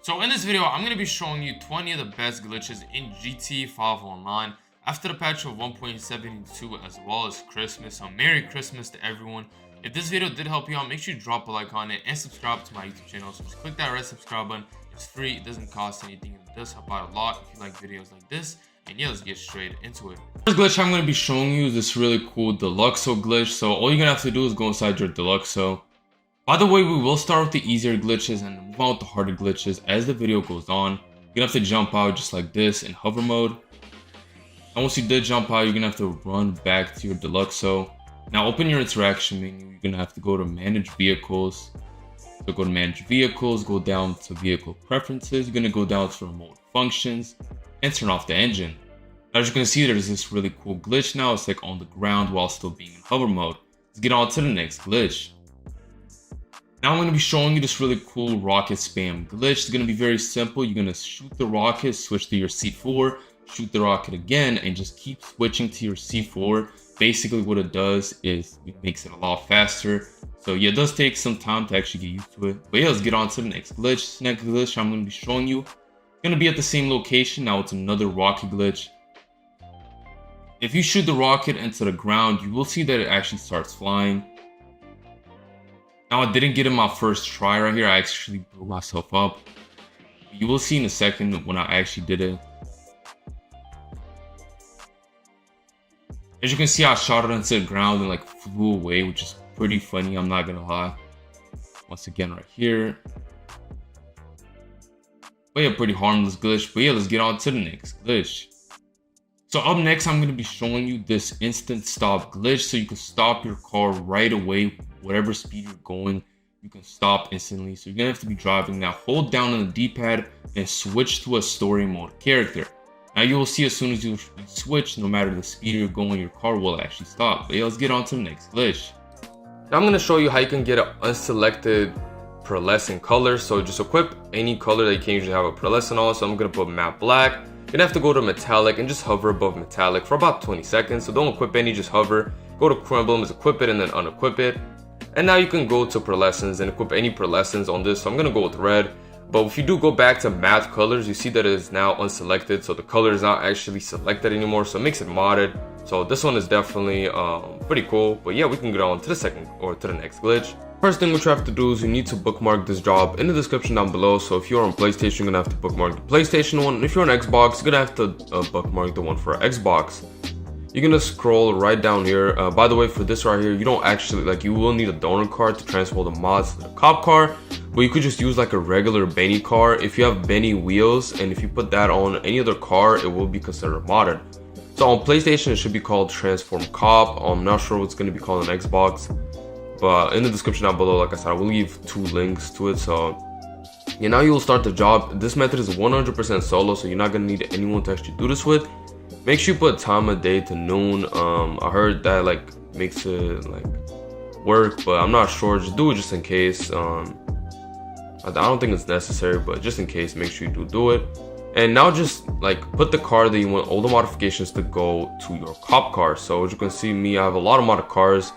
So in this video, I'm going to be showing you 20 of the best glitches in GTA 5 Online after the patch of 1.72 as well as Christmas. So Merry Christmas to everyone. If this video did help you out, make sure you drop a like on it and subscribe to my YouTube channel. So just click that red subscribe button. It's free, it doesn't cost anything, and it does help out a lot if you like videos like this. And yeah, let's get straight into it. First glitch I'm going to be showing you is this really cool Deluxo glitch. So all you're going to have to do is go inside your Deluxo. By the way, we will start with the easier glitches and move on with the harder glitches as the video goes on. You're going to have to jump out just like this in hover mode. And once you did jump out, you're going to have to run back to your Deluxo. Now open your interaction menu. You're going to have to go to manage vehicles. So go to manage vehicles, go down to vehicle preferences. You're going to go down to remote functions and turn off the engine. Now, as you can see, there's this really cool glitch now. It's like on the ground while still being in hover mode. Let's get on to the next glitch. Now I'm going to be showing you this really cool rocket spam glitch. It's going to be very simple. You're going to shoot the rocket, switch to your C4, shoot the rocket again, and just keep switching to your C4. Basically what it does is it makes it a lot faster. So yeah, it does take some time to actually get used to it. But yeah, let's get on to the next glitch. This next glitch I'm going to be showing you, it's going to be at the same location. Now it's another rocket glitch. If you shoot the rocket into the ground, you will see that it actually starts flying. Now I didn't get it my first try right here. I actually blew myself up. You will see in a second when I actually did it. As you can see, I shot it into the ground and like flew away, which is pretty funny, I'm not gonna lie. Once again right here. But yeah, pretty harmless glitch. But yeah, let's get on to the next glitch. So up next, I'm gonna be showing you this instant stop glitch. So you can stop your car right away. Whatever speed you're going, you can stop instantly. So you're gonna have to be driving now. Hold down on the D-pad and switch to a story mode character. Now you will see as soon as you switch, no matter the speed you're going, your car will actually stop. But yeah, let's get on to the next glitch. Now I'm gonna show you how you can get an unselected pearlescent color. So just equip any color that you can usually have a pearlescent on. So I'm gonna put matte black. You're gonna have to go to metallic and just hover above metallic for about 20 seconds. So don't equip any, just hover. Go to core emblems, equip it, and then unequip it. And now you can go to pearlescents and equip any pearlescents on this. So I'm going to go with red. But if you do go back to matte colors, you see that it is now unselected. So the color is not actually selected anymore. So it makes it modded. So this one is definitely pretty cool. But yeah, we can get on to the second or to the next glitch. First thing what you have to do is you need to bookmark this job in the description down below. So if you're on PlayStation, you're going to have to bookmark the PlayStation one. If you're on Xbox, you're going to have to bookmark the one for Xbox. You're gonna scroll right down here. By the way, for this right here, you don't actually, like, you will need a donor card to transfer the mods to the cop car, but you could just use like a regular Benny car. If you have Benny wheels and if you put that on any other car, it will be considered modded. So on PlayStation, it should be called Transform Cop. I'm not sure what's gonna be called on Xbox, but in the description down below, like I said, I will leave 2 links to it. So yeah, now you will start the job. This method is 100% solo, so you're not gonna need anyone to actually do this with. Make sure you put time of day to noon. I heard that like makes it like work, but I'm not sure. Just do it just in case. I don't think it's necessary, but just in case, make sure you do it. And now just like put the car that you want all the modifications to go to your cop car. So as you can see, me, I have a lot of modded cars.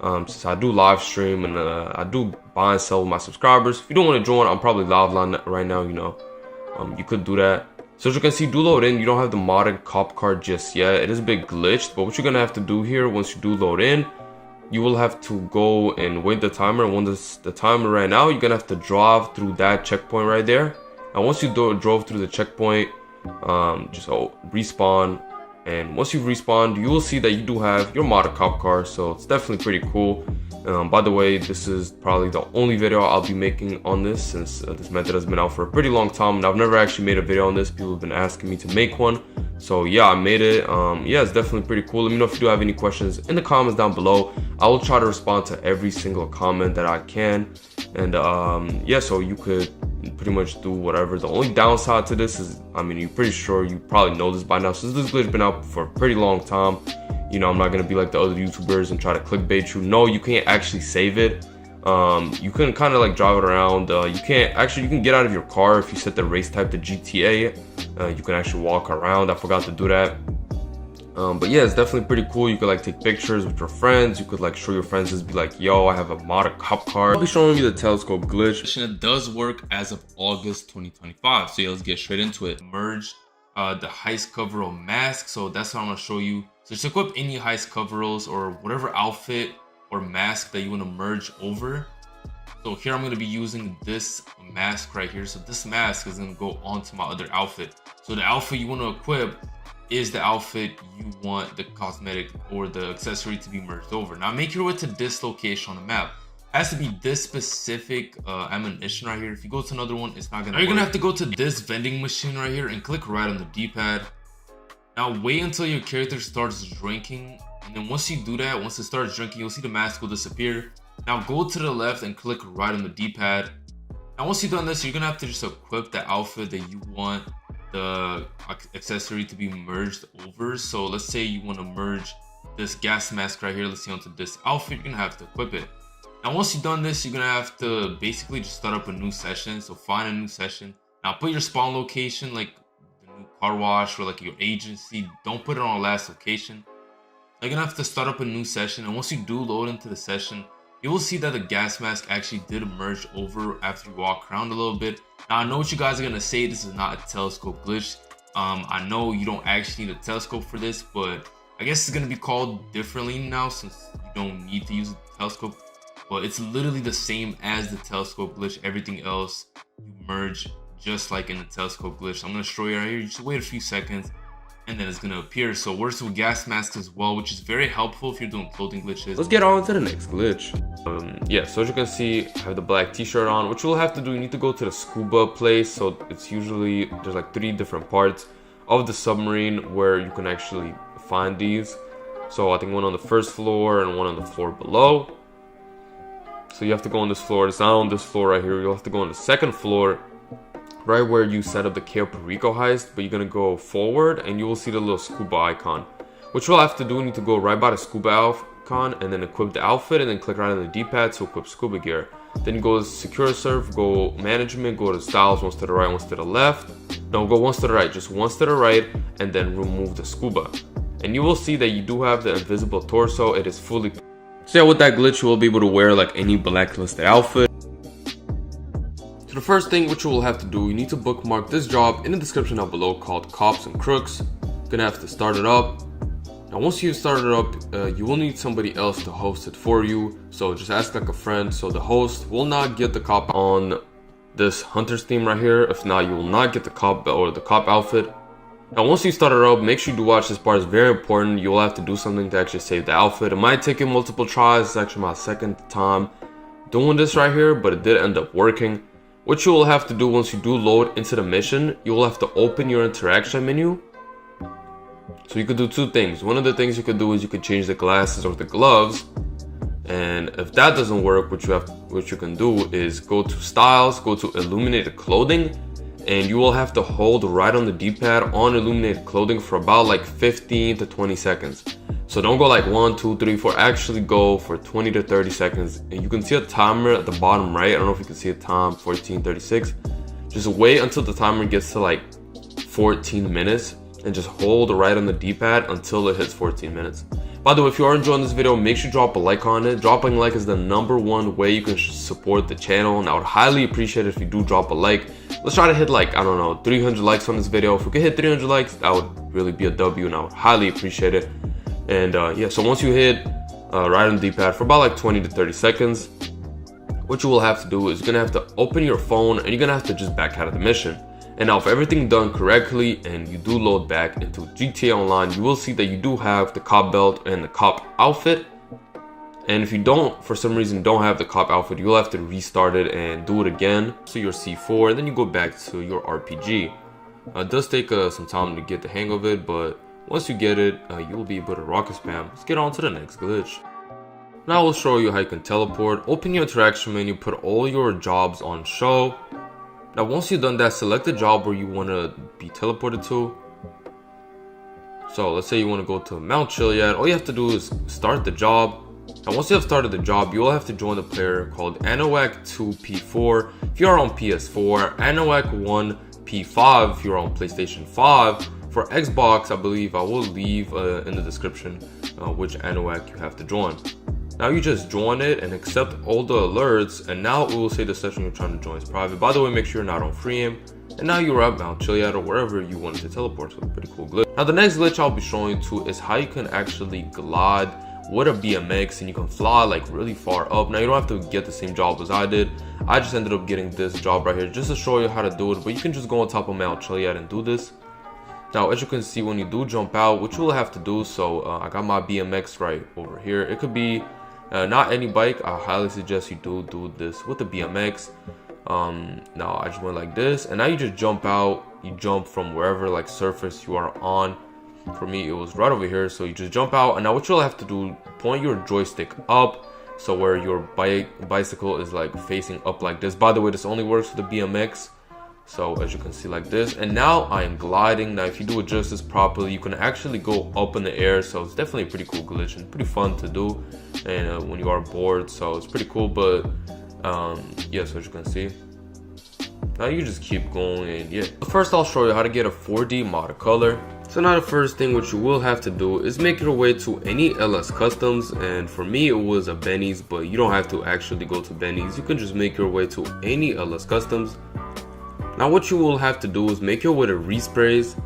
Since I do live stream and I do buy and sell with my subscribers. If you don't want to join, I'm probably live line right now. You know, you could do that. So as you can see, do load in. You don't have the modded cop car just yet. It is a bit glitched, but what you're gonna have to do here, once you do load in, you will have to go and wait the timer. And when the timer ran out, you're gonna have to drive through that checkpoint right there. And once you drove through the checkpoint, just respawn. And once you've respawned, you will see that you do have your modded cop car. So it's definitely pretty cool. By the way, this is probably the only video I'll be making on this, since this method has been out for a pretty long time and I've never actually made a video on this. People have been asking me to make one, so yeah, I made it. Yeah, it's definitely pretty cool. Let me know if you do have any questions in the comments down below. I will try to respond to every single comment that I can. And yeah, so you could pretty much do whatever. The only downside to this is, I mean, you're pretty sure you probably know this by now, since this glitch has been out for a pretty long time. You know, I'm not gonna be like the other YouTubers and try to clickbait you. No, you can't actually save it. You can kind of like drive it around. You can get out of your car if you set the race type to GTA. You can actually walk around. I forgot to do that. But yeah, it's definitely pretty cool. You could like take pictures with your friends. You could like show your friends, just be like, yo, I have a modded cop car. I'll be showing you the telescope glitch. It does work as of August 2025. So yeah, let's get straight into it. Merge the heist coverall mask. So that's what I'm gonna show you. So just equip any heist coveralls or whatever outfit or mask that you want to merge over. So here I'm going to be using this mask right here. So this mask is going to go onto my other outfit. So the outfit you want to equip is the outfit you want the cosmetic or the accessory to be merged over. Now make your way to this location on the map. It has to be this specific ammunition right here. If you go to another one, it's not going to work. You're going to have to go to this vending machine right here and click right on the D-pad. Now wait until your character starts drinking. And then once you do that, once it starts drinking, you'll see the mask will disappear. Now go to the left and click right on the D-pad. Now once you've done this, you're gonna have to just equip the outfit that you want the accessory to be merged over. So let's say you want to merge this gas mask right here, let's see, onto this outfit. You're gonna have to equip it. Now once you've done this, you're gonna have to basically just start up a new session. So find a new session. Now put your spawn location, like the new car wash or like your agency. Don't put it on the last location. You're gonna have to start up a new session, and once you do load into the session, you will see that the gas mask actually did merge over after you walk around a little bit. Now I know what you guys are gonna say, this is not a telescope glitch. I know you don't actually need a telescope for this, but I guess it's gonna be called differently now since you don't need to use a telescope. But it's literally the same as the telescope glitch. Everything else you merge just like in the telescope glitch. So I'm gonna show you right here. You just wait a few seconds and then it's gonna appear. So it works with gas masks as well, which is very helpful if you're doing clothing glitches. Let's get on to the next glitch. Yeah, so as you can see, I have the black t-shirt on. What you'll have to do, you need to go to the scuba place. So it's usually, there's like 3 different parts of the submarine where you can actually find these. So I think one on the first floor and one on the floor below. So you have to go on this floor. It's not on this floor right here. You'll have to go on the second floor, right where you set up the Cayo Perico heist, but you're gonna go forward and you will see the little scuba icon. What you'll have to do, you need to go right by the scuba icon and then equip the outfit and then click right on the D-pad to equip scuba gear. Then you go to secure surf, go management, go to styles, once to the right, once to the left. No, go once to the right, just once to the right, and then remove the scuba. And you will see that you do have the invisible torso. It is fully. So yeah, with that glitch, you will be able to wear like any blacklisted outfit. So the first thing which you will have to do, you need to bookmark this job in the description down below called Cops and Crooks. You're gonna have to start it up. Now once you start it up, you will need somebody else to host it for you. So just ask like a friend. So the host will not get the cop on this hunter's theme right here. If not, you will not get the cop or the cop outfit. Now once you start it up, make sure you do watch this part. It's very important. You will have to do something to actually save the outfit. It might take you multiple tries. It's actually my second time doing this right here, but it did end up working. What you will have to do once you do load into the mission, you will have to open your interaction menu. So you could do 2 things. One of the things you could do is you could change the glasses or the gloves. And if that doesn't work, what you can do is go to styles, go to illuminated clothing, and you will have to hold right on the D-pad on illuminated clothing for about like 15 to 20 seconds. So don't go like 1, 2, 3, 4. Actually go for 20 to 30 seconds. And you can see a timer at the bottom right. I don't know if you can see a time, 14:36. Just wait until the timer gets to like 14 minutes and just hold right on the D-pad until it hits 14 minutes. By the way, if you are enjoying this video, make sure you drop a like on it. Dropping a like is the #1 way you can support the channel, and I would highly appreciate it if you do drop a like. Let's try to hit like, I don't know, 300 likes on this video. If we could hit 300 likes, that would really be a W, and I would highly appreciate it. And yeah, so once you hit right on the D-pad for about like 20 to 30 seconds, what you will have to do is you're gonna have to open your phone and you're gonna have to just back out of the mission. And now if everything done correctly and you do load back into GTA Online, you will see that you do have the cop belt and the cop outfit. And if you don't, for some reason, don't have the cop outfit, you'll have to restart it and do it again. So your C4, and then you go back to your RPG. It does take some time to get the hang of it, but once you get it, you will be able to rocket spam. Let's get on to the next glitch. Now I will show you how you can teleport. Open your interaction menu, put all your jobs on show. Now once you've done that, select the job where you want to be teleported to. So let's say you want to go to Mount Chiliad. All you have to do is start the job. And once you have started the job, you will have to join the player called Anoak 2P4 if you are on PS4, Anoak 1P5 if you are on PlayStation 5. For Xbox, I believe I will leave in the description which Anuak you have to join. Now you just join it and accept all the alerts, and now it will say the session you're trying to join is private. By the way, make sure you're not on free aim. And now you're at Mount Chiliad or wherever you wanted to teleport, so pretty cool glitch. Now the next glitch I'll be showing you to is how you can actually glide with a BMX and you can fly like really far up. Now you don't have to get the same job as I did. I just ended up getting this job right here just to show you how to do it, but you can just go on top of Mount Chiliad and do this. Now as you can see, when you do jump out, which you will have to do, so I got my BMX right over here. It could be not any bike. I highly suggest you do this with the BMX. Now I just went like this, and now you just jump out. You jump from wherever like surface you are on. For me it was right over here, so you just jump out, and now what you'll have to do, point your joystick up, so where your bicycle is like facing up like this. By the way, this only works for the BMX, so as you can see like this. And now I am gliding. Now if you do it just as properly, you can actually go up in the air, so it's definitely a pretty cool glitch and pretty fun to do, and when you are bored, so it's pretty cool. But yeah, so as you can see, now you just keep going. And yeah, first I'll show you how to get a 4D mod color. So now the first thing what you will have to do is make your way to any LS Customs, and for me it was a Benny's, but you don't have to actually go to Benny's. You can just make your way to any LS Customs. Now what you will have to do is make your way to Resprays.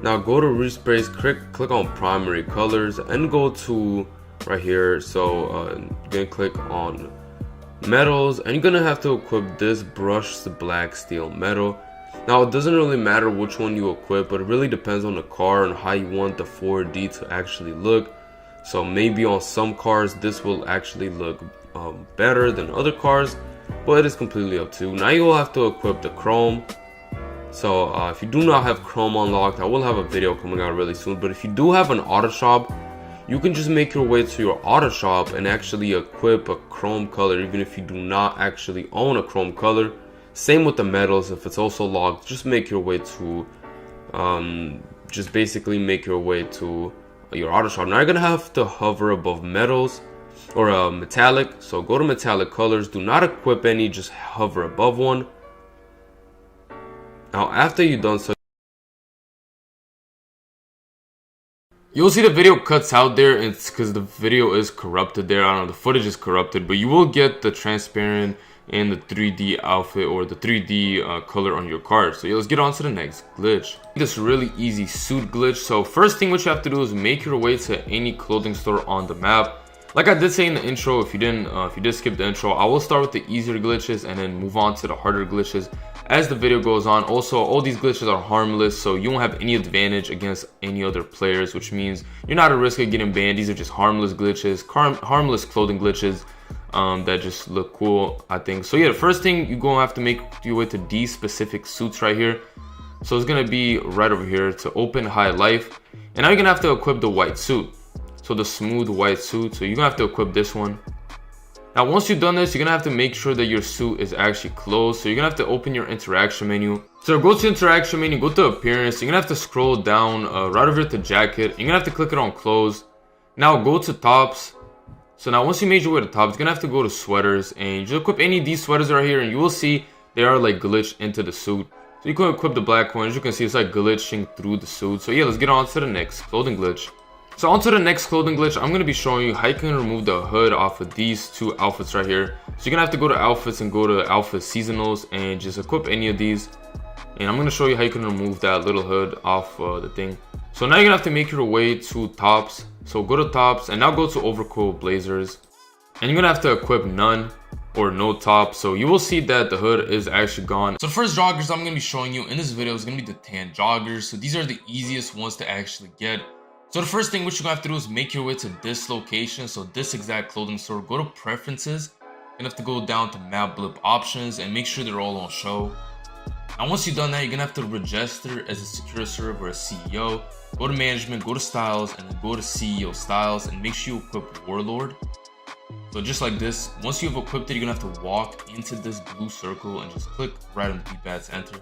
Now go to Resprays, click on primary colors and go to right here. So you're gonna click on metals, and you're gonna have to equip this brushed black steel metal. Now it doesn't really matter which one you equip, but it really depends on the car and how you want the 4D to actually look. So maybe on some cars this will actually look better than other cars, but it is completely up to you. Now you'll have to equip the chrome. So if you do not have chrome unlocked, I will have a video coming out really soon, but if you do have an auto shop, you can just make your way to your auto shop and actually equip a chrome color, even if you do not actually own a chrome color. Same with the metals. If it's also locked, just make your way to just basically make your way to your auto shop. Now you're gonna have to hover above metals or metallic, so go to metallic colors. Do not equip any, just hover above one. Now after you've done so, you'll see the video cuts out there. It's because the video is corrupted there. I don't know, the footage is corrupted, but you will get the transparent and the 3D outfit or the 3D color on your card. So yeah, let's get on to the next glitch. This really easy suit glitch. So first thing what you have to do is make your way to any clothing store on the map. Like I did say in the intro, if you did skip the intro, I will start with the easier glitches and then move on to the harder glitches as the video goes on. Also, all these glitches are harmless, so you won't have any advantage against any other players, which means you're not at risk of getting banned. These are just harmless glitches, harmless clothing glitches that just look cool, I think. So yeah, the first thing, you're gonna have to make your way to these specific suits right here. So it's gonna be right over here to open high life, and now you're gonna have to equip the white suit. So the smooth white suit, so you're gonna have to equip this one. Now once you've done this, you're gonna have to make sure that your suit is actually closed. So you're gonna have to open your interaction menu. So go to interaction menu, go to appearance. You're gonna have to scroll down right over here to jacket. You're gonna have to click it on close. Now go to tops. So now once you made your way to tops, you're gonna have to go to sweaters, and you just equip any of these sweaters right here, and you will see they are like glitched into the suit. So you can equip the black one. As you can see, it's like glitching through the suit. So yeah, let's get on to the next clothing glitch. So onto the next clothing glitch, I'm going to be showing you how you can remove the hood off of these two outfits right here. So you're going to have to go to outfits and go to outfit seasonals and just equip any of these. And I'm going to show you how you can remove that little hood off the thing. So now you're going to have to make your way to tops. So go to tops and now go to overcoat blazers. And you're going to have to equip none or no top. So you will see that the hood is actually gone. So the first joggers I'm going to be showing you in this video is going to be the tan joggers. So these are the easiest ones to actually get. So the first thing what you're gonna have to do is make your way to this location. So this exact clothing store, go to preferences. You're gonna have to go down to map blip options and make sure they're all on show. And once you've done that, you're gonna have to register as a secure server or a CEO. Go to management, go to styles, and then go to CEO styles and make sure you equip warlord. So just like this, once you've equipped it, you're gonna have to walk into this blue circle and just click right on the D-pad to enter.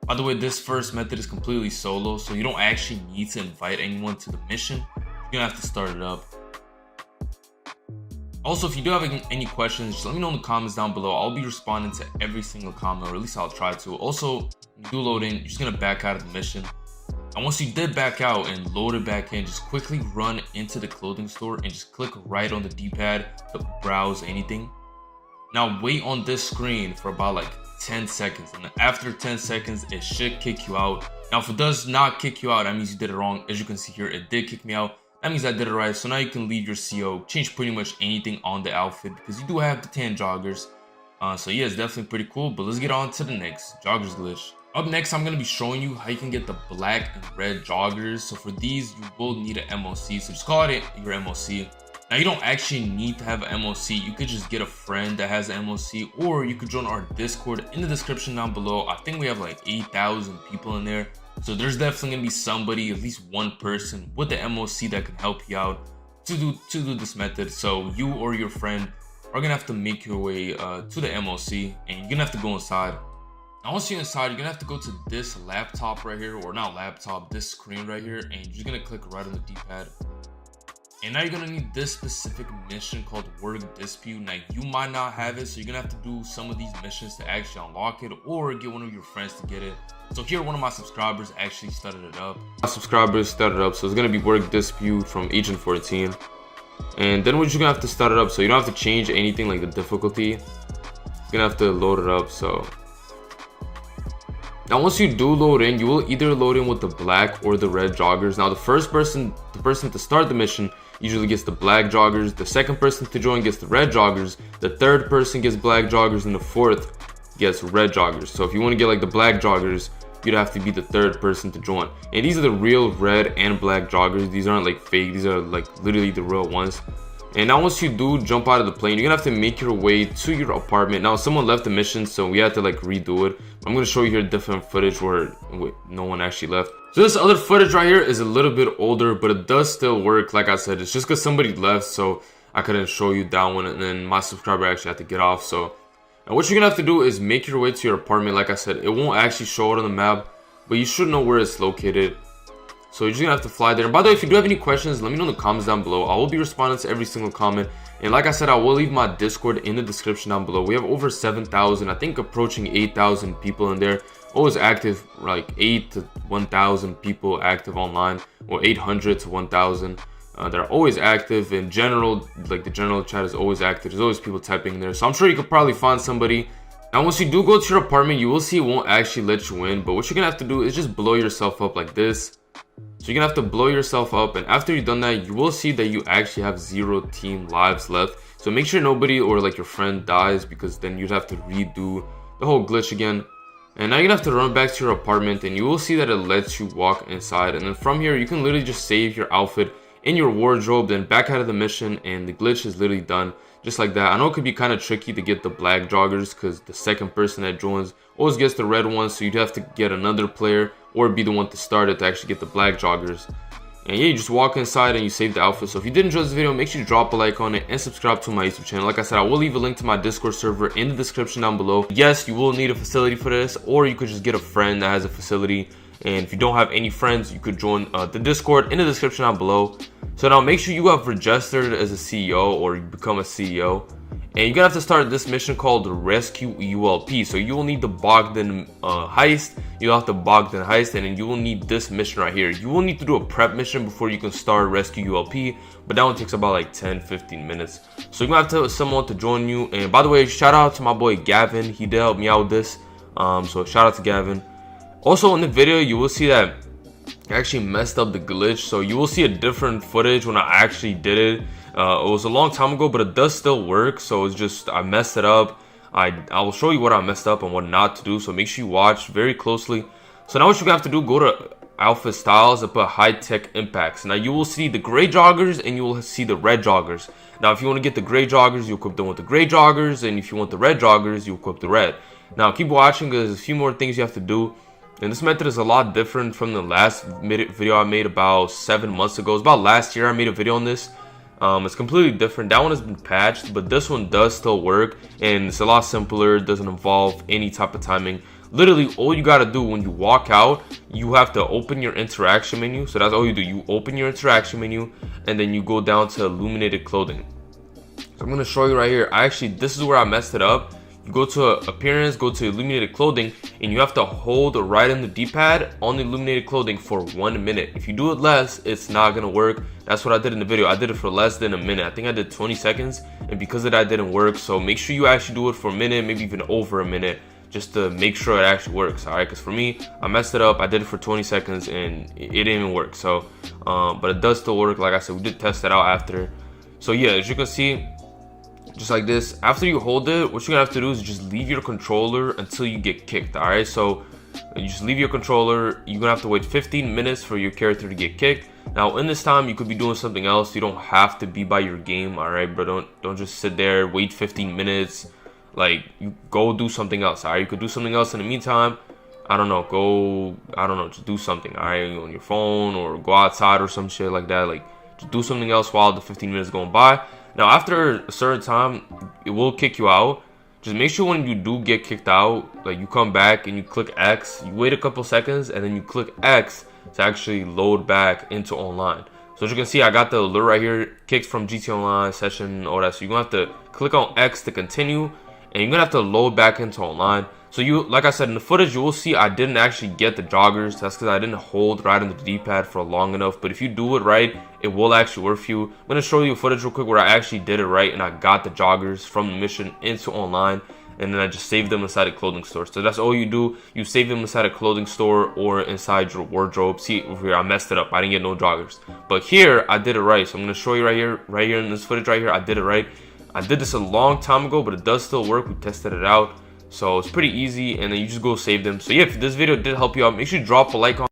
By the way, this first method is completely solo, so you don't actually need to invite anyone to the mission. You're gonna have to start it up. Also, if you do have any questions, just let me know in the comments down below. I'll be responding to every single comment, or at least I'll try to. Also, when you do loading, you're just gonna back out of the mission. And once you did back out and load it back in, just quickly run into the clothing store and just click right on the D-pad to browse anything. Now wait on this screen for about like 10 seconds, and after 10 seconds it should kick you out. Now if it does not kick you out, that means you did it wrong. As you can see here, it did kick me out. That means I did it right. So now you can leave your CO, change pretty much anything on the outfit because you do have the tan joggers. So yeah, it's definitely pretty cool. But let's get on to the next joggers glitch. Up next, I'm going to be showing you how you can get the black and red joggers. So for these, you will need an MOC. So just call it your MOC. Now you don't actually need to have an MOC. You could just get a friend that has an MOC, or you could join our Discord in the description down below. I think we have like 8,000 people in there. So there's definitely going to be somebody, at least one person with the MOC that can help you out to do this method. So you or your friend are going to have to make your way to the MOC, and you're going to have to go inside. Now once you're inside, you're going to have to go to this laptop right here, or not laptop, this screen right here, and you're just going to click right on the D-pad. And now you're going to need this specific mission called Work Dispute. Now you might not have it, so you're going to have to do some of these missions to actually unlock it, or get one of your friends to get it. So here, one of my subscribers actually started it up. So it's going to be Work Dispute from Agent 14. And then we're just going to have to start it up, so you don't have to change anything like the difficulty. You're going to have to load it up, so... Now once you do load in, you will either load in with the black or the red joggers. Now the person to start the mission usually gets the black joggers, the second person to join gets the red joggers, the third person gets black joggers, and the fourth gets red joggers. So if you want to get like the black joggers, you'd have to be the third person to join. And these are the real red and black joggers. These aren't like fake, these are like literally the real ones. And now once you do jump out of the plane, you're gonna have to make your way to your apartment. Now someone left the mission, so we had to like redo it. I'm gonna show you here different footage where no one actually left. So this other footage right here is a little bit older, but it does still work. Like I said, it's just because somebody left, so I couldn't show you that one, and then my subscriber actually had to get off. So and what you're gonna have to do is make your way to your apartment. Like I said, it won't actually show it on the map, but you should know where it's located. So you're just gonna have to fly there. And by the way, if you do have any questions, let me know in the comments down below. I will be responding to every single comment. And like I said, I will leave my Discord in the description down below. We have over 7,000, I think approaching 8,000 people in there. Always active, like 8 to 1,000 people active online, or 800 to 1,000. They're always active. In general, like the general chat is always active. There's always people typing in there. So I'm sure you could probably find somebody. Now once you do go to your apartment, you will see it won't actually let you in. But what you're gonna have to do is just blow yourself up like this. So you're gonna have to blow yourself up, and after you've done that, you will see that you actually have 0 team lives left. So make sure nobody or like your friend dies, because then you'd have to redo the whole glitch again. And now you're gonna have to run back to your apartment, and you will see that it lets you walk inside. And then from here, you can literally just save your outfit in your wardrobe, then back out of the mission, and the glitch is literally done just like that. I know it could be kind of tricky to get the black joggers, because the second person that joins always gets the red ones, so you'd have to get another player or be the one to start it to actually get the black joggers. And yeah, you just walk inside and you save the outfit. So if you did enjoy this video, make sure you drop a like on it and subscribe to my YouTube channel. Like I said, I will leave a link to my Discord server in the description down below. Yes, you will need a facility for this, or you could just get a friend that has a facility. And if you don't have any friends, you could join the Discord in the description down below. So now make sure you have registered as a CEO, or you become a CEO. And you're gonna have to start this mission called Rescue ULP. So you will need the Bogdan heist. You'll have the Bogdan heist, and then you will need this mission right here. You will need to do a prep mission before you can start Rescue ULP, but that one takes about like 10-15 minutes. So you're gonna have to have someone to join you. And by the way, shout out to my boy Gavin. He did help me out with this. So shout out to Gavin. Also in the video, you will see that I actually messed up the glitch. So you will see a different footage when I actually did it. It was a long time ago, but it does still work. So it's just I messed it up. I will show you what I messed up and what not to do, so make sure you watch very closely. So now what you're gonna have to do, go to outfit styles and put high tech impacts. Now you will see the gray joggers and you will see the red joggers. Now if you want to get the gray joggers, you equip them with the gray joggers, and if you want the red joggers, you equip the red. Now keep watching, because there's a few more things you have to do. And this method is a lot different from the last video I made about 7 months ago. It's about last year I made a video on this. It's completely different. That one has been patched, but this one does still work, and it's a lot simpler. It doesn't involve any type of timing. Literally, all you gotta do when you walk out, you have to open your interaction menu. So that's all you do. You open your interaction menu, and then you go down to illuminated clothing. So I'm gonna show you right here. This is where I messed it up. you go to appearance, go to illuminated clothing, and you have to hold right in the D-pad on the illuminated clothing for 1 minute. If you do it less, it's not gonna work. That's what I did in the video. I did it for less than a minute. I think I did 20 seconds, and because of that, it didn't work. So make sure you actually do it for a minute, maybe even over a minute, just to make sure it actually works. All right, because for me, I messed it up. I did it for 20 seconds and it didn't even work. So but it does still work. Like I said, we did test it out after. So yeah, as you can see, just like this, after you hold it, what you're gonna have to do is just leave your controller until you get kicked. All right, so you just leave your controller. You're gonna have to wait 15 minutes for your character to get kicked. Now in this time, you could be doing something else. You don't have to be by your game. All right, but don't just sit there, wait 15 minutes. Like, you go do something else. All right, you could do something else in the meantime. I don't know, just do something. All right, on your phone, or go outside or some shit like that. Like, just do something else while the 15 minutes going by. Now after a certain time, it will kick you out. Just make sure when you do get kicked out, like, you come back and you click X, you wait a couple seconds, and then you click X to actually load back into online. So as you can see, I got the alert right here, kicked from GT Online session, all that. So you're gonna have to click on X to continue, and you're gonna have to load back into online. So you, like I said, in the footage, you will see I didn't actually get the joggers. That's because I didn't hold right on the D-pad for long enough. But if you do it right, it will actually work for you. I'm gonna show you footage real quick where I actually did it right and I got the joggers from the mission into online, and then I just saved them inside a clothing store. So that's all you do. You save them inside a clothing store or inside your wardrobe. See over here, I messed it up. I didn't get no joggers. But here, I did it right. So I'm gonna show you right here in this footage right here. I did it right. I did this a long time ago, but it does still work. We tested it out. So it's pretty easy, and then you just go save them. So yeah, if this video did help you out, make sure you drop a like on.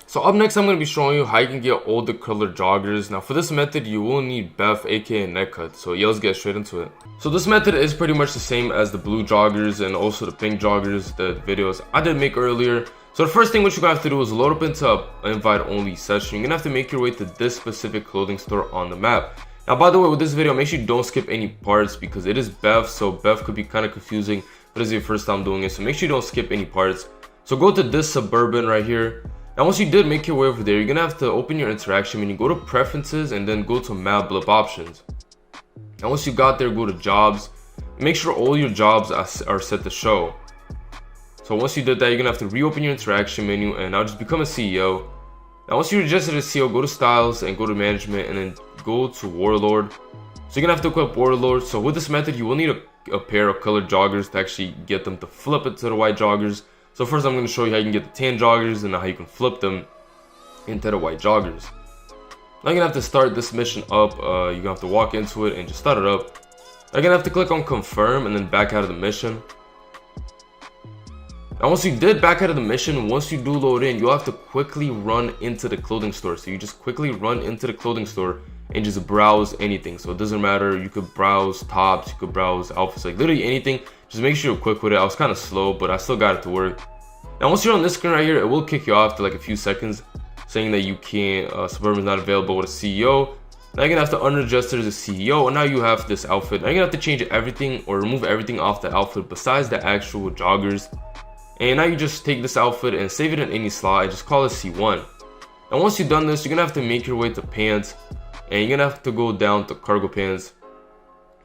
So up next, I'm going to be showing you how you can get all the colored joggers. Now for this method, you will need Beth, aka Netcut. So yeah, let's get straight into it. So this method is pretty much the same as the blue joggers and also the pink joggers, the videos I did make earlier. So the first thing what you're going to have to do is load up into an invite only session. You're going to have to make your way to this specific clothing store on the map. Now, by the way, with this video, make sure you don't skip any parts because it is Beth, so Beth could be kind of confusing if this is your first time doing it. So make sure you don't skip any parts. So go to this suburban right here. Now, once you did make your way over there, you're gonna have to open your interaction menu, go to preferences, and then go to map blip options. Now, once you got there, go to jobs. Make sure all your jobs are set to show. So once you did that, you're gonna have to reopen your interaction menu, and now just become a CEO. Now, once you registered as CEO, go to styles and go to management, and then go to warlord. So you're gonna have to equip warlord. So with this method, you will need a pair of colored joggers to actually get them to flip it to the white joggers. So first, I'm gonna show you how you can get the tan joggers and how you can flip them into the white joggers. Now you're gonna have to start this mission up. You're gonna have to walk into it and just start it up. You're gonna have to click on confirm and then back out of the mission. Now once you did back out of the mission, once you do load in, you'll have to quickly run into the clothing store. So you just quickly run into the clothing store and just browse anything. So it doesn't matter, you could browse tops, you could browse outfits, like literally anything. Just make sure you're quick with it. I was kind of slow, but I still got it to work. Now once you're on this screen right here, it will kick you off to like a few seconds saying that you can't, Suburban is not available with a CEO. Now you're gonna have to unregister as a CEO, and now you have this outfit. Now you're gonna have to change everything or remove everything off the outfit besides the actual joggers. And now you just take this outfit and save it in any slot and just call it C1. And once you've done this, you're gonna have to make your way to pants, and you're gonna have to go down to cargo pants.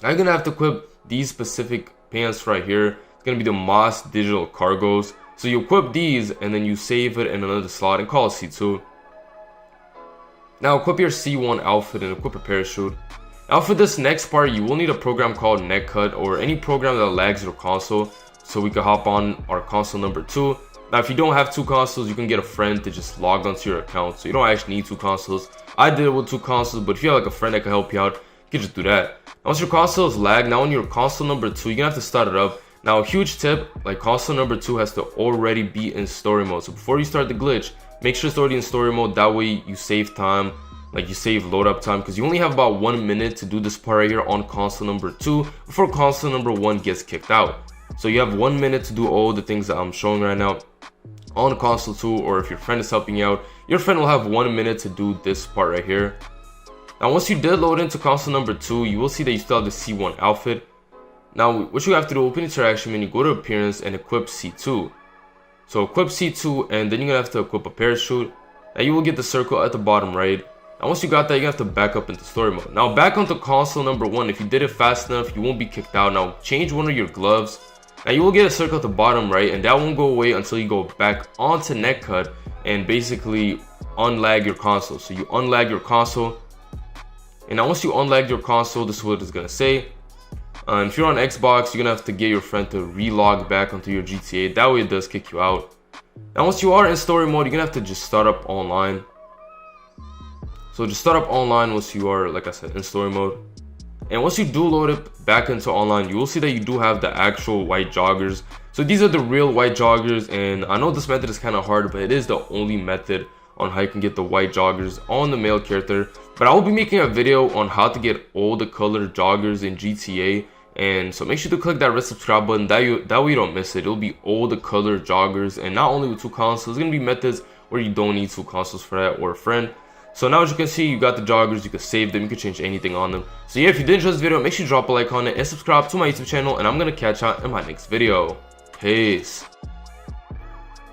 Now you're gonna have to equip these specific pants right here. It's gonna be the Moss Digital Cargos. So you equip these and then you save it in another slot and call it C2. Now equip your C1 outfit and equip a parachute. Now for this next part, you will need a program called Netcut or any program that lags your console, so we can hop on our console number 2. Now if you don't have 2 consoles, you can get a friend to just log onto your account, so you don't actually need 2 consoles. I did it with 2 consoles, but if you have like a friend that can help you out, you can just do that. Now, once your console is lagged, now on your console number 2, you're gonna have to start it up. Now a huge tip, like console number 2 has to already be in story mode. So before you start the glitch, make sure it's already in story mode. That way you save time, like you save load up time, because you only have about 1 minute to do this part right here on console number 2 before console number 1 gets kicked out. So you have 1 minute to do all the things that I'm showing right now on console 2, or if your friend is helping you out, your friend will have 1 minute to do this part right here. Now once you did load into console number 2, you will see that you still have the C1 outfit. Now what you have to do, open interaction menu, go to appearance and equip C2. So equip C2, and then you're gonna have to equip a parachute. Now you will get the circle at the bottom right. Now once you got that, you have to back up into story mode. Now back onto console number 1. If you did it fast enough, you won't be kicked out. Now change one of your gloves. Now you will get a circle at the bottom right, and that won't go away until you go back onto Netcut and basically unlag your console. So you unlag your console, and now once you unlag your console, this is what it's gonna say. If you're on Xbox, you're gonna have to get your friend to relog back onto your GTA. That way it does kick you out. Now once you are in story mode, you're gonna have to just start up online. So just start up online once you are, like I said, in story mode. And once you do load it back into online, you will see that you do have the actual white joggers. So these are the real white joggers, and I know this method is kind of hard, but it is the only method on how you can get the white joggers on the male character. But I will be making a video on how to get all the colored joggers in GTA, and so make sure to click that red subscribe button, that way you don't miss it. It'll be all the colored joggers, and not only with 2 consoles. There's gonna be methods where you don't need 2 consoles for that, or a friend. So now as you can see, you got the joggers, you can save them, you can change anything on them. So yeah, if you did enjoy this video, make sure you drop a like on it and subscribe to my YouTube channel, and I'm gonna catch you in my next video. Peace.